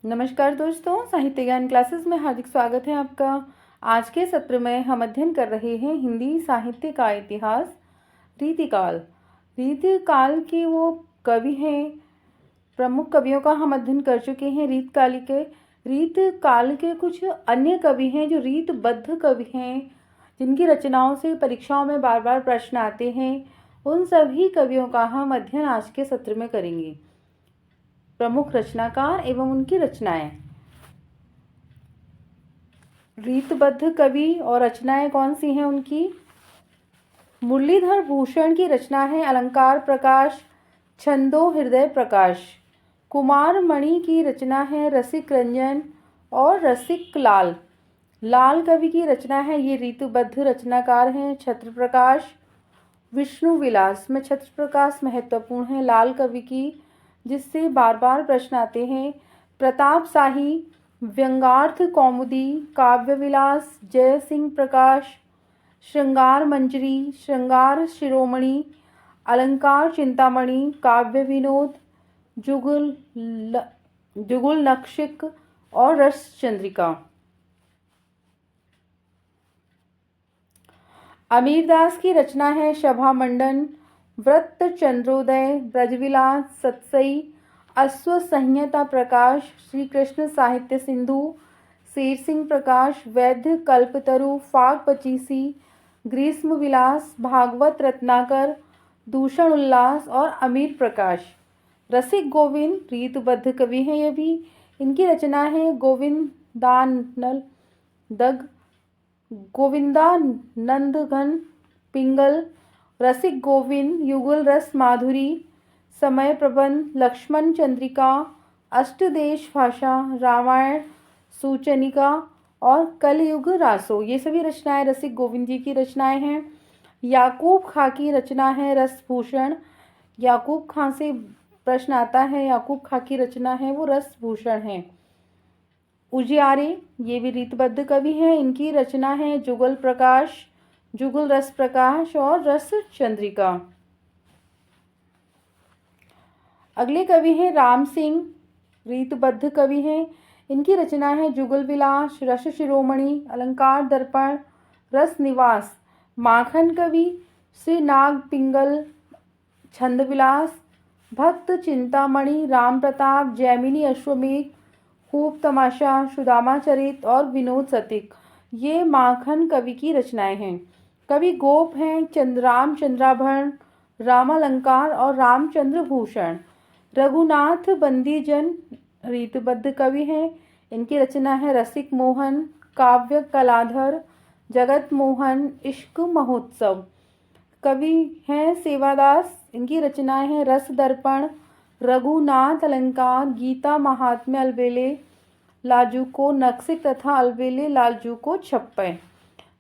नमस्कार दोस्तों, साहित्य ज्ञान क्लासेस में हार्दिक स्वागत है आपका। आज के सत्र में हम अध्ययन कर रहे हैं हिंदी साहित्य का इतिहास। रीतिकाल। रीतिकाल के वो कवि हैं, प्रमुख कवियों का हम अध्ययन कर चुके हैं। रीतकाल के कुछ अन्य कवि हैं जो रीतबद्ध कवि हैं, जिनकी रचनाओं से परीक्षाओं में बार बार प्रश्न आते हैं। उन सभी कवियों का हम अध्ययन आज के सत्र में करेंगे। प्रमुख रचनाकार एवं उनकी रचनाएं। रीतबद्ध कवि और रचनाएं कौन सी हैं उनकी? मुरलीधर भूषण की रचना है अलंकार प्रकाश, छंदो हृदय प्रकाश। कुमार मणि की रचना है रसिक रंजन और रसिक लाल। लाल कवि की रचना है, ये रीतबद्ध रचनाकार हैं, छत्र प्रकाश। विष्णु विलास में छत्र प्रकाश महत्वपूर्ण है लाल कवि की, जिससे बार बार प्रश्न आते हैं। प्रताप शाही, व्यंग्यार्थ कौमुदी, काव्य विलास, जय सिंह प्रकाश, श्रृंगार मंजरी, श्रृंगार शिरोमणि, अलंकार चिंतामणि, काव्य विनोद, जुगुल नक्षिक और रस चंद्रिका। अमीरदास की रचना है सभा मंडन, व्रत चंद्रोदय, ब्रजविलास, सतसई, अश्व संहिता प्रकाश, श्री कृष्ण साहित्य सिंधु, शेर सिंह प्रकाश, वैद्य कल्पतरु, फाग पचीसी, ग्रीष्म विलास, भागवत रत्नाकर, दूषण उल्लास और अमीर प्रकाश। रसिक गोविंद रीतबद्ध कवि हैं ये भी। इनकी रचना है गोविंदानंदघन पिंगल, रसिक गोविंद, युगल रस माधुरी, समय प्रबंध, लक्ष्मण चंद्रिका, अष्टदेश भाषा, रामायण सूचनिका और कलयुग रासो। ये सभी रचनाएं रसिक गोविंद जी की रचनाएं हैं। याकूब खां की रचना है रसभूषण। याकूब खां से प्रश्न आता है, याकूब खां की रचना है वो रसभूषण है। उजियारे, ये भी रीतबद्ध कवि हैं, इनकी रचना है जुगल प्रकाश, जुगल रस प्रकाश और रस चंद्रिका। अगले कवि हैं राम सिंह, रीतबद्ध कवि हैं, इनकी रचना है जुगल विलास, रस शिरोमणि, अलंकार दर्पण, रस निवास। माखन कवि श्री नाग पिंगल, छंद विलास, भक्त चिंतामणि, राम प्रताप, जैमिनी अश्वमेघ, खूब तमाशा, सुदामा चरित और विनोद सतिक। ये माखन कवि की रचनाएं हैं। कवि गोप हैं राम चंद्राभरण, रामालंकार और रामचंद्र भूषण। रघुनाथ बंदीजन रीतबद्ध कवि हैं, इनकी रचना है रसिक मोहन, काव्य कलाधर, जगत मोहन, इश्क महोत्सव। कवि हैं सेवादास, इनकी रचनाएं हैं रस दर्पण, रघुनाथ अलंकार, गीता महात्म्य, अलबेले लाजूको नक्सिक तथा अलबेले लाजूको छप्पय।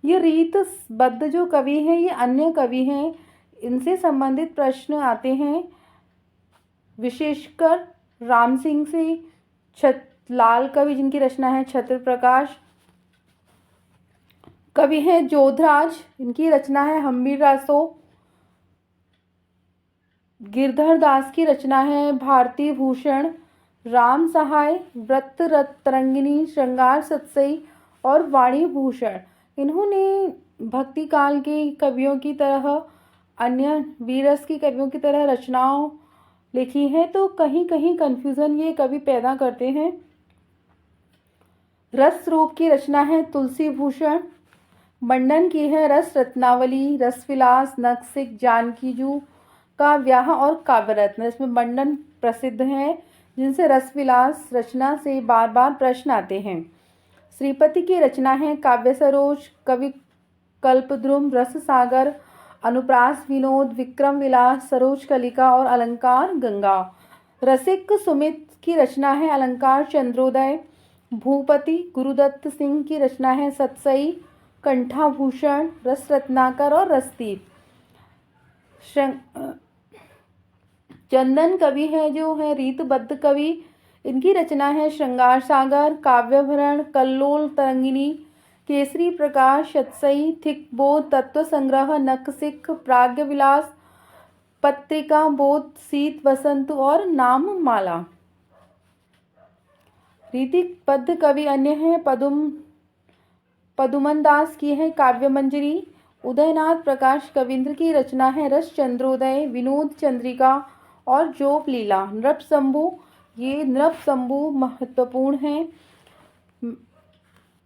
ये रीतबद्ध जो कवि हैं ये अन्य कवि हैं, इनसे संबंधित प्रश्न आते हैं, विशेषकर राम सिंह से। लाल कवि जिनकी रचना है छत्र प्रकाश। कवि हैं जोधराज, इनकी रचना है हम्बीर रासो। गिरधर दास की रचना है भारती भूषण। राम सहाय, व्रत तरंगिनी, श्रृंगार सतसई और वाणी भूषण। इन्होंने भक्ति काल के कवियों की तरह, अन्य वीरस की कवियों की तरह रचनाओं लिखी हैं, तो कहीं कहीं कन्फ्यूज़न ये कवि पैदा करते हैं। रस रूप की रचना है तुलसी भूषण। मंडन की है रस रत्नावली, रसविलास, नक्सिक, जानकीजू का व्याह और काव्यरत्न। इसमें मंडन प्रसिद्ध हैं, जिनसे रसविलास रचना से बार बार प्रश्न आते हैं। श्रीपति की रचना है काव्य सरोज, कवि कल्पद्रुम, रस सागर, अनुप्रास विनोद, विक्रम विलास, सरोज कलिका और अलंकार गंगा। रसिक सुमित की रचना है अलंकार चंद्रोदय। भूपति गुरुदत्त सिंह की रचना है सतसई, कंठाभूषण, रस रत्नाकर और रसदीप। चंदन कवि है जो है रीतबद्ध कवि, इनकी रचना है श्रृंगार सागर, काव्यभरण, कल्लोल तरंगिनी, केसरी प्रकाश, सतसई, थिक बोध, तत्व संग्रह, नखसिक, प्राग्ञ विलास, पत्रिका बोध, शीत वसंत और नाम माला। रीतिबद्ध कवि अन्य हैं पदुमन दास की है काव्य मंजरी। उदयनाथ प्रकाश कविंद्र की रचना है रस चंद्रोदय, विनोद चंद्रिका और जोप लीला। नृपशंभु महत्वपूर्ण है।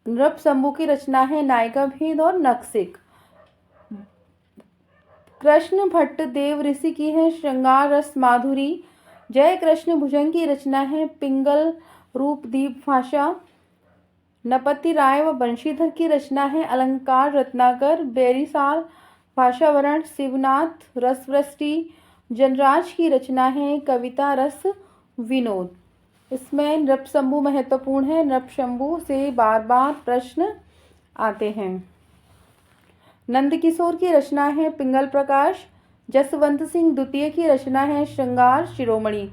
नृपशंभु की रचना है नायिका भेद और नखशिख। कृष्ण भट्ट देव ऋषि की है श्रृंगार रस माधुरी। जय कृष्ण भुजंग की रचना है पिंगल रूप दीप भाषा। नपति राय व बंशीधर की रचना है अलंकार रत्नाकर। बेरीसाल भाषावरण शिवनाथ रसवृष्टि। जनराज की रचना है कविता रस विनोद। इसमें नृपशंभु महत्वपूर्ण है। नृपशंभु से बार बार प्रश्न आते हैं। नंदकिशोर की रचना है पिंगल प्रकाश। जसवंत सिंह द्वितीय की रचना है श्रृंगार शिरोमणि।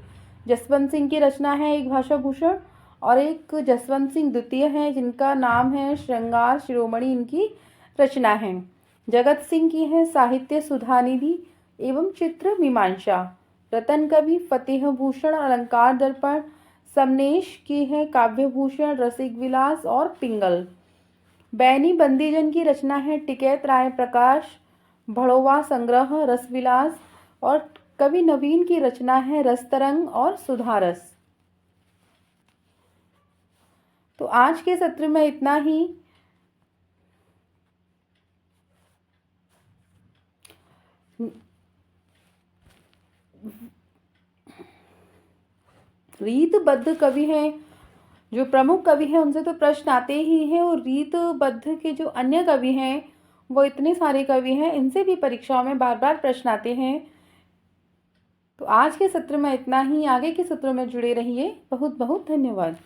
जसवंत सिंह की रचना है एक भाषा भूषण और एक जसवंत सिंह द्वितीय है जिनका नाम है श्रृंगार शिरोमणि, इनकी रचना है। जगत सिंह की है साहित्य सुधानिधि एवं चित्र मीमांसा। रतन कवि फतेह भूषण अलंकार दर्पण। समनेश की है काव्य भूषण रसिक विलास और पिंगल। बैनी बंदीजन की रचना है टिकैत राय प्रकाश भड़ोवा संग्रह रसविलास। और कवि नवीन की रचना है रसतरंग और सुधारस। तो आज के सत्र में इतना ही। रीतबद्ध कवि हैं, जो प्रमुख कवि हैं उनसे तो प्रश्न आते ही हैं, और रीतबद्ध के जो अन्य कवि हैं वो इतने सारे कवि हैं, इनसे भी परीक्षाओं में बार बार प्रश्न आते हैं। तो आज के सत्र में इतना ही। आगे के सत्रों में जुड़े रहिए। बहुत बहुत धन्यवाद।